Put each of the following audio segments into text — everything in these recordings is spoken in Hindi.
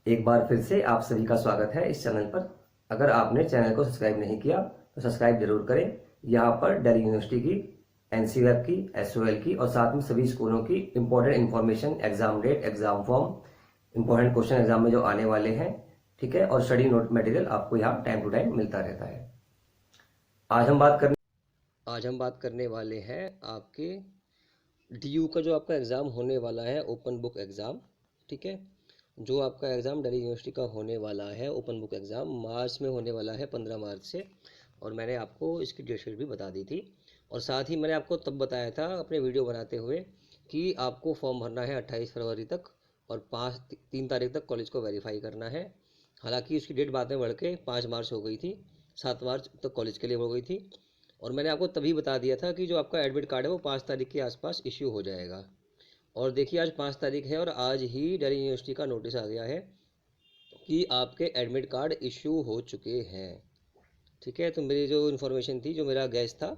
एक बार फिर से आप सभी का स्वागत है इस चैनल पर। अगर आपने चैनल को सब्सक्राइब नहीं किया तो सब्सक्राइब जरूर करें। यहाँ पर दिल्ली यूनिवर्सिटी की, एनसीईआरटी की, एसओएल की और साथ में सभी स्कूलों की important information, exam date, exam form, important question exam में जो आने वाले हैं, ठीक है, और स्टडी नोट मटेरियल आपको यहाँ टाइम टू टाइम मिलता रहता है। आज हम बात करने वाले हैं आपके डीयू का जो आपका एग्ज़ाम होने वाला है, ओपन बुक एग्ज़ाम। ठीक है, जो आपका एग्ज़ाम दिल्ली यूनिवर्सिटी का होने वाला है, ओपन बुक एग्ज़ाम मार्च में होने वाला है, 15 मार्च से। और मैंने आपको इसकी डेट शीट भी बता दी थी। और साथ ही मैंने आपको तब बताया था अपने वीडियो बनाते हुए कि आपको फॉर्म भरना है 28 फरवरी तक, और 3 तारीख तक कॉलेज को वेरीफाई करना है। हालांकि उसकी डेट बाद में बढ़ के 5 मार्च हो गई थी, 7 मार्च तक कॉलेज के लिए हो गई थी। और मैंने आपको तभी बता दिया था कि जो आपका एडमिट कार्ड है वो 5 तारीख के आसपास इश्यू हो जाएगा। और देखिए, आज 5 तारीख है और आज ही दिल्ली यूनिवर्सिटी का नोटिस आ गया है कि आपके एडमिट कार्ड इश्यू हो चुके हैं। ठीक है, तो मेरी जो इन्फॉर्मेशन थी, जो मेरा गैस था,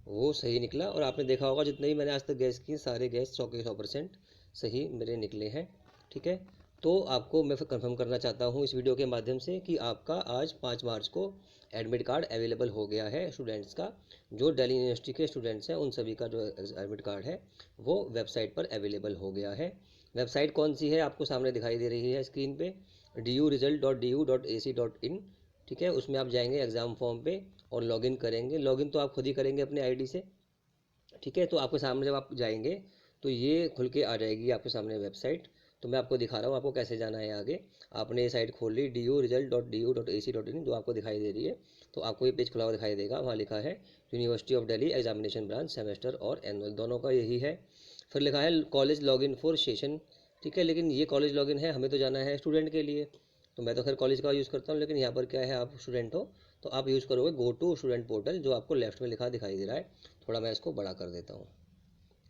वो सही निकला। और आपने देखा होगा जितने भी मैंने आज तक गैस किए, सारे गैस 100 के 100% सही मेरे निकले हैं। ठीक है, तो आपको मैं फिर कंफर्म करना चाहता हूँ इस वीडियो के माध्यम से कि आपका आज 5 मार्च को एडमिट कार्ड अवेलेबल हो गया है स्टूडेंट्स का। जो दिल्ली यूनिवर्सिटी के स्टूडेंट्स हैं उन सभी का जो एडमिट कार्ड है वो वेबसाइट पर अवेलेबल हो गया है। वेबसाइट कौन सी है आपको सामने दिखाई दे रही है स्क्रीन पे, duresult.du.ac.in। ठीक है, उसमें आप जाएंगे एग्ज़ाम फॉर्म पे और लॉगिन करेंगे। लॉगिन तो आप खुद ही करेंगे अपने आईडी से। ठीक है, तो आपके सामने जब आप जाएंगे तो ये खुल के आ जाएगी आपके सामने वेबसाइट। तो मैं आपको दिखा रहा हूँ आपको कैसे जाना है आगे। आपने ये साइट खोल ली duresult.du.ac.in, जो आपको दिखाई दे रही है। तो आपको ये पेज खुला हुआ दिखाई देगा, वहाँ लिखा है university of Delhi examination branch semester और एनुअल, दोनों का यही है। फिर लिखा है कॉलेज लॉगिन फॉर सेशन। ठीक है, लेकिन ये कॉलेज लॉगिन है, हमें तो जाना है स्टूडेंट के लिए। तो मैं तो खैर कॉलेज का यूज़ करता हूँ, लेकिन यहाँ पर क्या है, आप स्टूडेंट हो तो आप यूज़ करोगे गो टू स्टूडेंट पोर्टल, जो आपको लेफ्ट में लिखा दिखाई दे रहा है। थोड़ा मैं इसको बड़ा कर देता हूँ।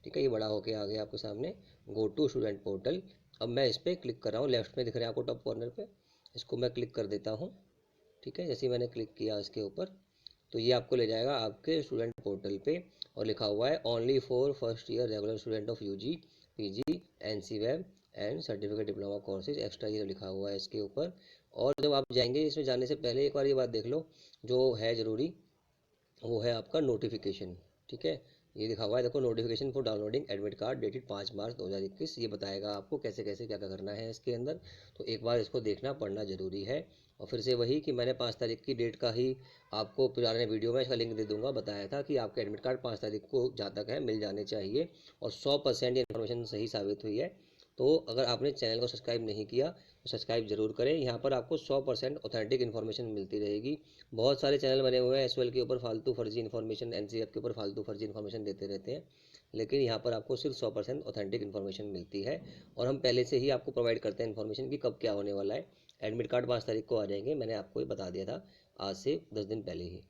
ठीक है, ये बड़ा होके आ गया आपके सामने, गो टू स्टूडेंट पोर्टल। अब मैं इस पर क्लिक कर रहा हूँ, लेफ्ट में दिख रहा है आपको टॉप कॉर्नर पे, इसको मैं क्लिक कर देता हूँ। ठीक है, जैसे ही मैंने क्लिक किया इसके ऊपर, तो ये आपको ले जाएगा आपके स्टूडेंट पोर्टल पे। और लिखा हुआ है only for first year regular student of UG, PG, NC web and certificate diploma courses extra, ये लिखा हुआ है इसके ऊपर। और जब आप जाएंगे, इसमें जाने से पहले एक बार ये बात देख लो जो है ज़रूरी, वो है आपका नोटिफिकेशन। ठीक है, ये लिखा हुआ है देखो, notification for downloading admit card dated 5 मार्च 2021। ये बताएगा आपको कैसे कैसे क्या क्या करना है इसके अंदर। तो एक बार इसको देखना पढ़ना ज़रूरी है। और फिर से वही कि मैंने 5 तारीख की डेट का ही आपको पुराने वीडियो में इसका लिंक दे दूंगा, बताया था कि आपका एडमिट कार्ड 5 तारीख को जहाँ तक है मिल जाने चाहिए। और 100% ये इन्फॉर्मेशन सही साबित हुई है। तो अगर आपने चैनल को सब्सक्राइब नहीं किया तो सब्सक्राइब जरूर करें। यहाँ पर आपको 100% ऑथेंटिक इन्फॉर्मेशन मिलती रहेगी। बहुत सारे चैनल बने हुए हैं एसओएल के ऊपर फालतू फर्जी इन्फॉर्मेशन, एनसीएफ के ऊपर फालतू फर्जी इन्फॉर्मेशन देते रहते हैं, लेकिन यहाँ पर आपको सिर्फ 100% ऑथेंटिक इन्फॉर्मेशन मिलती है। और हम पहले से ही आपको प्रोवाइड करते हैं इन्फॉर्मेशन कि कब क्या होने वाला है। एडमिट कार्ड 5 तारीख को आ जाएंगे, मैंने आपको ये बता दिया था आज से 10 दिन पहले ही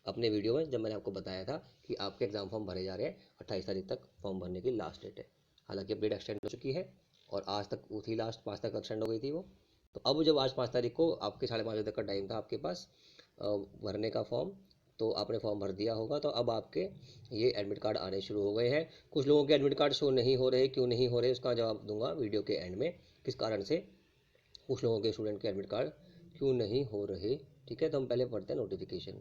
अपने वीडियो में, जब मैंने आपको बताया था कि आपके एग्जाम फॉर्म भरे जा रहे हैं। 28 तारीख तक फॉर्म भरने की लास्ट डेट है। हालांकि अब डेट एक्सटेंड हो चुकी है और आज तक वो थी, लास्ट 5 तक एक्सटेंड हो गई थी वो। तो अब जब आज 5 तारीख को आपके 5:30 बजे तक का टाइम था आपके पास भरने का फॉर्म, तो आपने फॉर्म भर दिया होगा। तो अब आपके ये एडमिट कार्ड आने शुरू हो गए हैं। कुछ लोगों के एडमिट कार्ड शो नहीं हो रहे, क्यों नहीं हो रहे उसका जवाब दूंगा वीडियो के एंड में, किस कारण से कुछ लोगों के स्टूडेंट के एडमिट कार्ड क्यों नहीं हो रहे। ठीक है, तो हम पहले पढ़ते हैं नोटिफिकेशन।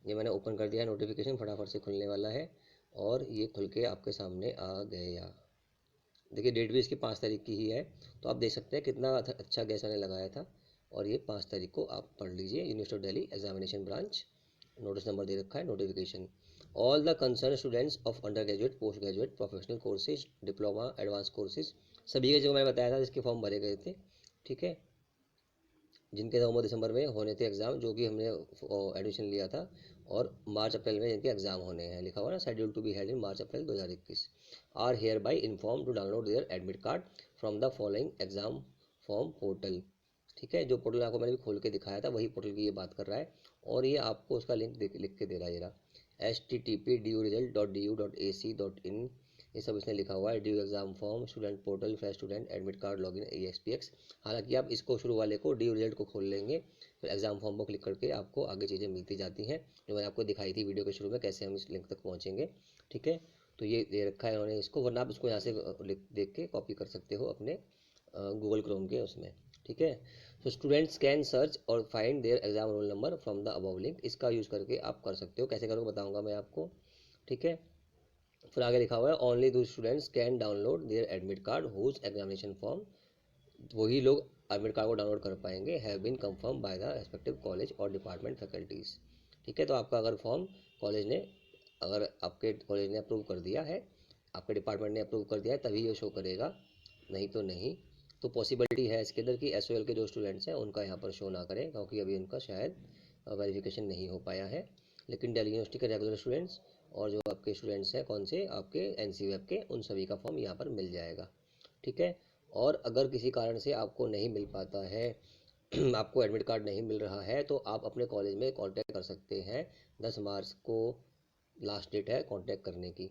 ये मैंने ओपन कर दिया है, नोटिफिकेशन फटाफट से खुलने वाला है। और ये खुल के आपके सामने आ गया। देखिए, डेट भी इसकी 5 तारीख की ही है। तो आप देख सकते हैं कितना अच्छा गैस मैंने लगाया था। और ये 5 तारीख को आप पढ़ लीजिए, university of Delhi examination branch, notice number दे रखा है, notification. All the concern students of undergraduate, postgraduate, professional courses, diploma, advance courses, सभी के जो मैंने बताया था जिसके फॉर्म भरे गए थे। ठीक है, जिनके नवंबर दिसंबर में होने थे एग्ज़ाम, जो कि हमने एडमिशन लिया था, और मार्च अप्रैल में जिनके एग्ज़ाम होने हैं, लिखा हुआ ना schedule to be held in March April 2021, are hereby inform to download their admit card from the following exam form portal. ठीक है, जो पोर्टल आपको मैंने भी खोल के दिखाया था वही पोर्टल की ये बात कर रहा है। और ये आपको उसका लिंक लिख के दे रहा है, ये रहा http://duresult.du.ac.in। ये सब इसने लिखा हुआ है, due exam form, student portal, fresh student, admit card, login, EXPX। हालांकि आप इसको शुरू वाले को ड्यू रिजल्ट को खोल लेंगे, फिर एग्जाम फॉर्म को क्लिक करके आपको आगे चीज़ें मिलती जाती हैं, जो मैंने आपको दिखाई थी वीडियो के शुरू में कैसे हम इस लिंक तक पहुँचेंगे। ठीक है, तो ये दे रखा है उन्होंने इसको, वरना आप इसको यहाँ से देख के कॉपी कर सकते हो अपने गूगल क्रोम के उसमें। ठीक है। तो स्टूडेंट्स कैन सर्च और find their exam roll number from the above link, इसका यूज़ करके आप कर सकते हो। कैसे करोगे बताऊंगा मैं आपको, ठीक है। फिर आगे लिखा हुआ है only those students can download their admit card whose examination form, वही लोग एडमिट कार्ड को डाउनलोड कर पाएंगे, have been confirm by the respective college और डिपार्टमेंट फैकल्टीज, ठीक है। तो आपका अगर फॉर्म कॉलेज ने, अगर आपके कॉलेज ने अप्रूव कर दिया है, आपके डिपार्टमेंट ने अप्रूव कर दिया है, तभी ये शो करेगा, नहीं तो नहीं। तो पॉसिबिलिटी है इसके अंदर कि एस के जो स्टूडेंट्स हैं उनका यहाँ पर शो ना करें, क्योंकि अभी उनका शायद वेरिफिकेशन नहीं हो पाया है। लेकिन दिल्ली यूनिवर्सिटी के रेगुलर स्टूडेंट्स और जो आपके स्टूडेंट्स हैं कौन से आपके NC के, उन सभी का फॉर्म यहाँ पर मिल जाएगा, ठीक है। और अगर किसी कारण से आपको नहीं मिल पाता है आपको एडमिट कार्ड नहीं मिल रहा है, तो आप अपने कॉलेज में कांटेक्ट कर सकते हैं। 10 मार्च को लास्ट डेट है कांटेक्ट करने की,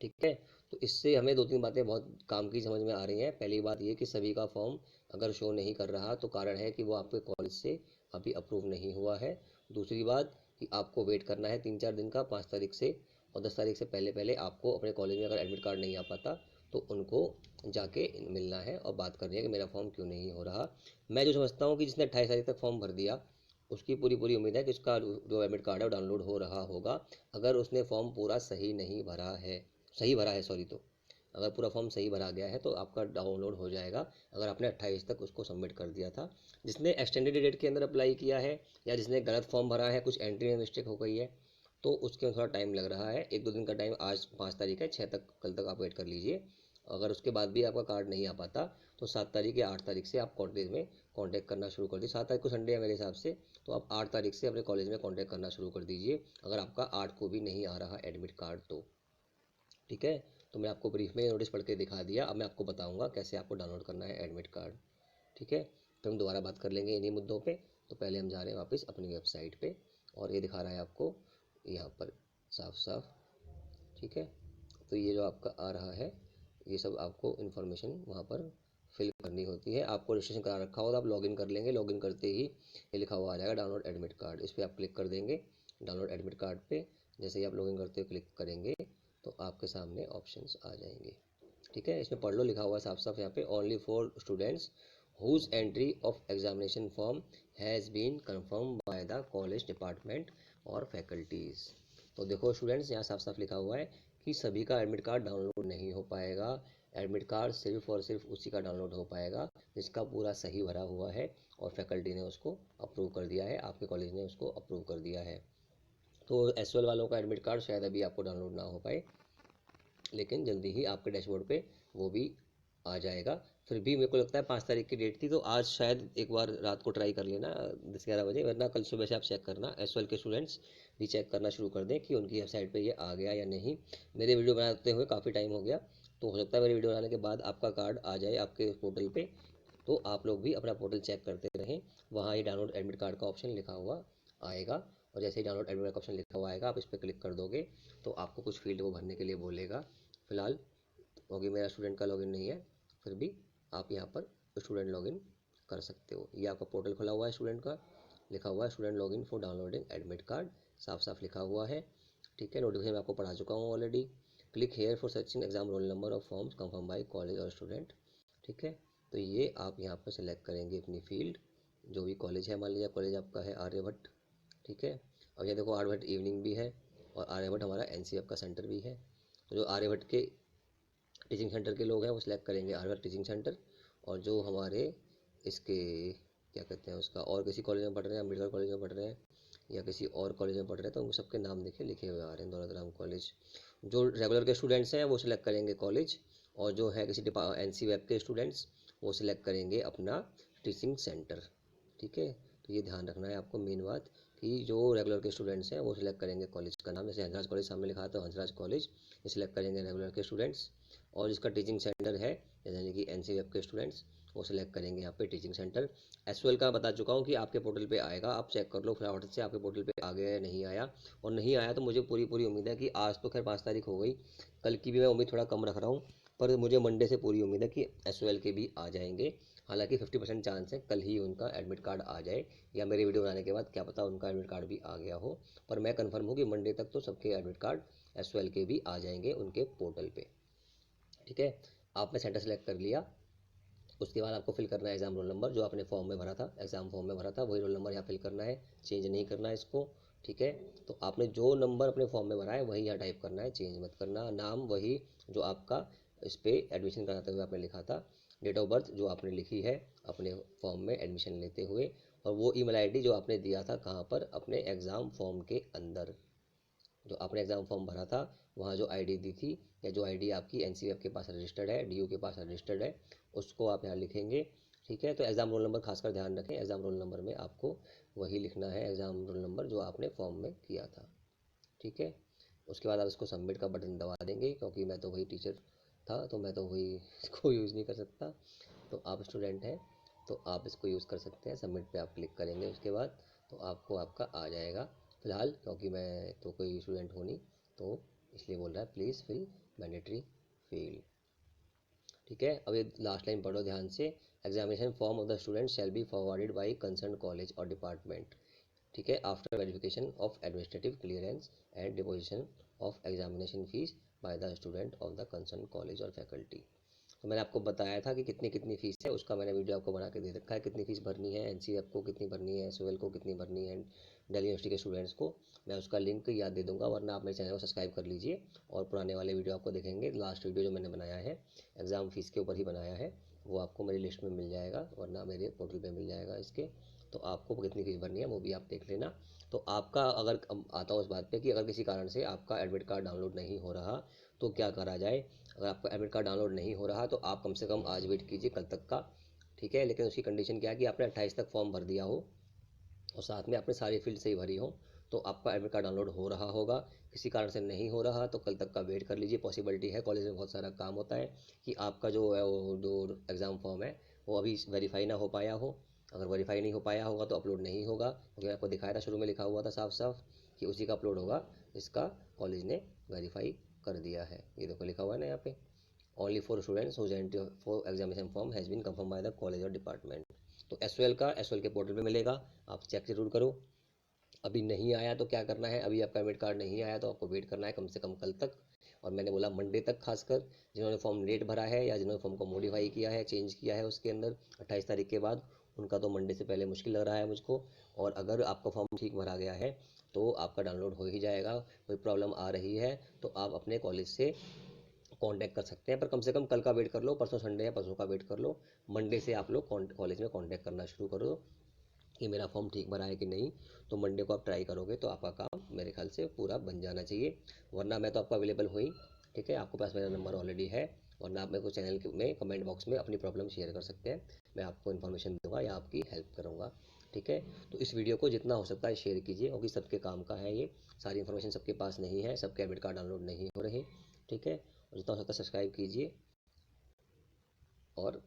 ठीक है। तो इससे हमें दो तीन बातें बहुत काम की समझ में आ रही हैं। पहली बात ये कि सभी का फॉर्म अगर शो नहीं कर रहा तो कारण है कि वो आपके कॉलेज से अभी अप्रूव नहीं हुआ है। दूसरी बात कि आपको वेट करना है 3-4 दिन का, 5 तारीख से, और 10 तारीख से पहले पहले आपको अपने कॉलेज में अगर एडमिट कार्ड नहीं आ पाता तो उनको जाके मिलना है और बात करनी है कि मेरा फॉर्म क्यों नहीं हो रहा। मैं जो समझता हूँ कि जिसने 28 तारीख तक फॉर्म भर दिया उसकी पूरी पूरी उम्मीद है कि उसका जो एडमिट कार्ड है वो डाउनलोड हो रहा होगा। अगर उसने फॉर्म पूरा सही नहीं भरा है, सही भरा है सॉरी, तो अगर पूरा फॉर्म सही भरा गया है तो आपका डाउनलोड हो जाएगा, अगर आपने 28 तक उसको सबमिट कर दिया था। जिसने एक्सटेंडेड डेट के अंदर अप्लाई किया है या जिसने गलत फॉर्म भरा है, कुछ एंट्री में मिस्टेक हो गई है, तो उसके में थोड़ा टाइम लग रहा है, 1-2 दिन का टाइम। आज 5 तारीख है, 6 तक, कल तक आप वेट कर लीजिए। अगर उसके बाद भी आपका कार्ड नहीं आ पाता तो 7 तारीख या 8 तारीख से आप कॉलेज में कॉन्टैक्ट करना शुरू कर दीजिए। 7 तारीख को संडे है मेरे हिसाब से, तो आप 8 तारीख से अपने कॉलेज में कॉन्टैक्ट करना शुरू कर दीजिए, अगर आपका 8 को भी नहीं आ रहा एडमिट कार्ड तो, ठीक है। तो मैं आपको ब्रीफ में नोटिस पढ़ के दिखा दिया, अब मैं आपको बताऊंगा कैसे आपको डाउनलोड करना है एडमिट कार्ड, ठीक है। फिर हम दोबारा बात कर लेंगे इन्हीं मुद्दों पे। तो पहले हम जा रहे हैं वापस अपनी वेबसाइट पे, और ये दिखा रहा है आपको यहाँ पर साफ साफ, ठीक है। तो ये जो आपका आ रहा है, ये सब आपको इन्फॉर्मेशन वहाँ पर फिल करनी होती है। आपको रजिस्ट्रेशन करा रखा हो तो आप लॉगिन कर लेंगे, लॉगिन करते ही ये लिखा हुआ आ जाएगा डाउनलोड एडमिट कार्ड, इस पर आप क्लिक कर देंगे। डाउनलोड एडमिट कार्ड पे जैसे ही आप लॉगिन करते हो क्लिक करेंगे तो आपके सामने ऑप्शंस आ जाएंगे, ठीक है। इसमें पढ़ लो, लिखा हुआ है साफ साफ यहाँ पे only for students whose entry of examination form has been confirm by the college department और फैकल्टीज़। तो देखो स्टूडेंट्स, यहाँ साफ साफ लिखा हुआ है कि सभी का एडमिट कार्ड डाउनलोड नहीं हो पाएगा। एडमिट कार्ड सिर्फ और सिर्फ उसी का डाउनलोड हो पाएगा जिसका पूरा सही भरा हुआ है और फैकल्टी ने उसको अप्रूव कर दिया है, आपके कॉलेज ने उसको अप्रूव कर दिया है। तो एसएल वालों का एडमिट कार्ड शायद अभी आपको डाउनलोड ना हो पाए, लेकिन जल्दी ही आपके डैशबोर्ड पे वो भी आ जाएगा। फिर भी मेरे को लगता है 5 तारीख की डेट थी, तो आज शायद एक बार रात को ट्राई कर लेना 10-11 बजे, वरना कल सुबह से आप चेक करना, एसएल के स्टूडेंट्स भी चेक करना शुरू कर दें कि उनकी वेबसाइट पे ये आ गया या नहीं। मेरे वीडियो बनाते हुए काफ़ी टाइम हो गया, तो हो सकता है मेरे वीडियो बनाने के बाद आपका कार्ड आ जाए आपके पोर्टल पे, तो आप लोग भी अपना पोर्टल चेक करते रहें। वहाँ ये डाउनलोड एडमिट कार्ड का ऑप्शन लिखा हुआ आएगा, और जैसे ही डाउनलोड एडमिट का ऑप्शन लिखा हुआ आएगा आप इस पर क्लिक कर दोगे तो आपको कुछ फील्ड को भरने के लिए बोलेगा। फिलहाल क्योंकि मेरा स्टूडेंट का लॉगिन नहीं है, फिर भी आप यहाँ पर स्टूडेंट लॉगिन कर सकते हो। ये आपका पोर्टल खुला हुआ है स्टूडेंट का, लिखा हुआ है student login for downloading admit card, साफ साफ लिखा हुआ है, ठीक है। नोटिफिकेशन मैं आपको पढ़ा चुका हूँ already. Click here for searching exam roll number of forms confirm by college और स्टूडेंट, ठीक है। तो ये आप यहाँ पर सेलेक्ट करेंगे अपनी फील्ड, जो भी कॉलेज है, मान लीजिए कॉलेज आपका है आर्यभट्ट, ठीक है। और ये देखो आर्यभट्ट इवनिंग भी है और आर्यभट्ट हमारा NCF का सेंटर भी है। तो जो आर्यभट्ट के टीचिंग सेंटर के लोग हैं वो सिलेक्ट करेंगे आर्यभट्ट टीचिंग सेंटर, और जो हमारे इसके क्या कहते हैं उसका, और किसी कॉलेज में पढ़ रहे हैं, अम्बेडकर कॉलेज में पढ़ रहे हैं या किसी और कॉलेज में पढ़ रहे हैं, तो उन सबके नाम देखिए लिखे हुए आ रहे हैं, दौलत कॉलेज। जो रेगुलर के स्टूडेंट्स हैं वो सिलेक्ट करेंगे कॉलेज, और जो है किसी NC के स्टूडेंट्स वो सिलेक्ट करेंगे अपना टीचिंग सेंटर, ठीक है। तो ये ध्यान रखना है आपको मेन बात, कि जो रेगुलर के स्टूडेंट्स हैं वो सिलेक्ट करेंगे कॉलेज का नाम, जैसे हंसराज कॉलेज सामने लिखा था, हंसराज कॉलेज, ये सिलेक्ट करेंगे रेगुलर के स्टूडेंट्स। और जिसका टीचिंग सेंटर है यानी कि NC के स्टूडेंट्स वो सिलेक्ट करेंगे यहाँ पे टीचिंग सेंटर। एसएल का बता चुका हूँ कि आपके पोर्टल पे आएगा, आप चेक कर लो फटाफट से आपके पोर्टल पे आ गया या नहीं आया। और नहीं आया तो मुझे पूरी पूरी उम्मीद है कि आज तो खैर 5 तारीख हो गई, कल की भी मैं उम्मीद थोड़ा कम रख रहा हूँ, पर मुझे मंडे से पूरी उम्मीद है कि एसएल के भी आ जाएंगे। हालांकि 50% चांस है कल ही उनका एडमिट कार्ड आ जाए, या मेरे वीडियो बनाने के बाद क्या पता उनका एडमिट कार्ड भी आ गया हो, पर मैं कंफर्म हूँ कि मंडे तक तो सबके एडमिट कार्ड एसएल के भी आ जाएंगे उनके पोर्टल पे, ठीक है। आपने सेंटर सेलेक्ट कर लिया, उसके बाद आपको फिल करना है एग्ज़ाम रोल नंबर, जो आपने फॉर्म में भरा था, एग्ज़ाम फॉर्म में भरा था, वही रोल नंबर यहाँ फिल करना है, चेंज नहीं करना है इसको। ठीक है, तो आपने जो नंबर अपने फॉर्म में भरा है वही यहाँ टाइप करना है, चेंज मत करना। नाम वही जो आपका इस पर एडमिशन कराते हुए आपने लिखा था, डेट ऑफ बर्थ जो आपने लिखी है अपने फॉर्म में एडमिशन लेते हुए, और वो ईमेल आईडी जो आपने दिया था कहाँ पर, अपने एग्ज़ाम फॉर्म के अंदर, जो आपने एग्ज़ाम फॉर्म भरा था वहाँ जो आईडी दी थी, या जो आईडी आपकी एनसीएफ के पास रजिस्टर्ड है, डीयू के पास रजिस्टर्ड है, उसको आप यहाँ लिखेंगे। ठीक है, तो एग्ज़ाम रोल नंबर खासकर ध्यान रखें, एग्ज़ाम रोल नंबर में आपको वही लिखना है, एग्ज़ाम रोल नंबर जो आपने फॉर्म में किया था। ठीक है, उसके बाद आप इसको सबमिट का बटन दबा देंगे, क्योंकि मैं तो वही टीचर था तो मैं तो वही इसको यूज़ नहीं कर सकता, तो आप स्टूडेंट हैं तो आप इसको यूज़ कर सकते हैं। सबमिट पे आप क्लिक करेंगे, उसके बाद तो आपको आपका आ जाएगा। फ़िलहाल क्योंकि मैं तो कोई स्टूडेंट हूँ नहीं, तो इसलिए बोल रहा है प्लीज़ फिल मैंडेटरी फील्ड। ठीक है, अब ये लास्ट लाइन पढ़ो ध्यान से। Examination form of the student shall be forwarded by concern college और डिपार्टमेंट। ठीक है, after verification of administrative clearance and deposition of examination fees by the student of the concern college और फैकल्टी। तो मैंने आपको बताया था कि कितनी कितनी फ़ीस है, उसका मैंने वीडियो आपको बना के दे रखा है, कितनी फ़ीस भरनी है, एनसीएफ को कितनी भरनी है, एसओएल को कितनी भरनी है, दिल्ली यूनिवर्सिटी के स्टूडेंट्स को। मैं उसका लिंक याद दे दूंगा, वरना आप मेरे चैनल को सब्सक्राइब कर लीजिए और पुराने वाले वीडियो आपको देखेंगे। लास्ट वीडियो जो मैंने बनाया है एग्ज़ाम फ़ीस के ऊपर ही बनाया है, वो आपको मेरी लिस्ट में मिल जाएगा, वरना मेरे पोर्टल पर मिल जाएगा इसके। तो आपको कितनी फ़ीस भरनी है वो भी आप देख लेना। तो आपका अगर आता हूँ इस बात पे कि अगर किसी कारण से आपका एडमिट कार्ड डाउनलोड नहीं हो रहा तो क्या करा जाए। अगर आपका एडमिट कार्ड डाउनलोड नहीं हो रहा तो आप कम से कम आज वेट कीजिए कल तक का। ठीक है, लेकिन उसकी कंडीशन क्या है कि आपने 28 तक फॉर्म भर दिया हो और साथ में आपने सारी फील्ड सही भरी हो, तो आपका एडमिट कार्ड डाउनलोड हो रहा होगा। किसी कारण से नहीं हो रहा तो कल तक का वेट कर लीजिए। पॉसिबिलिटी है, कॉलेज में बहुत सारा काम होता है, कि आपका जो है वो जो एग्ज़ाम फॉर्म है वो अभी वेरीफाई ना हो पाया हो। अगर वेरीफाई नहीं हो पाया होगा तो अपलोड नहीं होगा, क्योंकि आपको दिखाया था शुरू में लिखा हुआ था साफ साफ कि उसी का अपलोड होगा इसका कॉलेज ने वेरीफाई कर दिया है। ये देखो लिखा हुआ है ना यहाँ पे, only for students whose entry for examination form has been confirm by the college और डिपार्टमेंट। तो एसओएल का एसओएल के पोर्टल पे मिलेगा, आप चेक जरूर करो। अभी नहीं आया तो क्या करना है, अभी आपका एडमिट कार्ड नहीं आया तो आपको वेट करना है कम से कम कल तक, और मैंने बोला मंडे तक। खासकर जिन्होंने फॉर्म लेट भरा है या जिन्होंने फॉर्म को मॉडिफाई किया है, चेंज किया है उसके अंदर 28 तारीख के बाद, उनका तो मंडे से पहले मुश्किल लग रहा है मुझको। और अगर आपका फॉर्म ठीक भरा गया है तो आपका डाउनलोड हो ही जाएगा। कोई प्रॉब्लम आ रही है तो आप अपने कॉलेज से कांटेक्ट कर सकते हैं, पर कम से कम कल का वेट कर लो, परसों संडे है, परसों का वेट कर लो। मंडे से आप लोग कॉलेज में कांटेक्ट करना शुरू कर दो कि मेरा फॉर्म ठीक भरा है कि नहीं। तो मंडे को आप ट्राई करोगे तो आपका काम मेरे ख्याल से पूरा बन जाना चाहिए, वरना मैं तो आपको अवेलेबल हुई। ठीक है, आपके पास मेरा नंबर ऑलरेडी है, वरना आप मेरे को चैनल में कमेंट बॉक्स में अपनी प्रॉब्लम शेयर कर सकते हैं, मैं आपको इन्फॉर्मेशन दूंगा या आपकी हेल्प करूँगा। ठीक है, तो इस वीडियो को जितना हो सकता है शेयर कीजिए, क्योंकि सबके काम का है ये, सारी इन्फॉर्मेशन सबके पास नहीं है, सबके एडमिट कार्ड डाउनलोड नहीं हो रहे। ठीक है, और जितना हो सकता है सब्सक्राइब कीजिए। और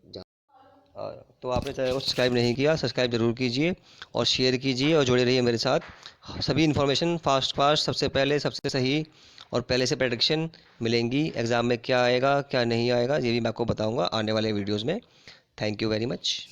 तो आपने चैनल को सब्सक्राइब नहीं किया, सब्सक्राइब जरूर कीजिए और शेयर कीजिए और जुड़े रहिए मेरे साथ। सभी इन्फॉर्मेशन फास्ट फास्ट सबसे पहले सबसे सही और पहले से प्रेडिक्शन मिलेंगी, एग्ज़ाम में क्या आएगा क्या नहीं आएगा ये भी मैं आपको बताऊंगा आने वाले वीडियोज़ में। Thank you very much.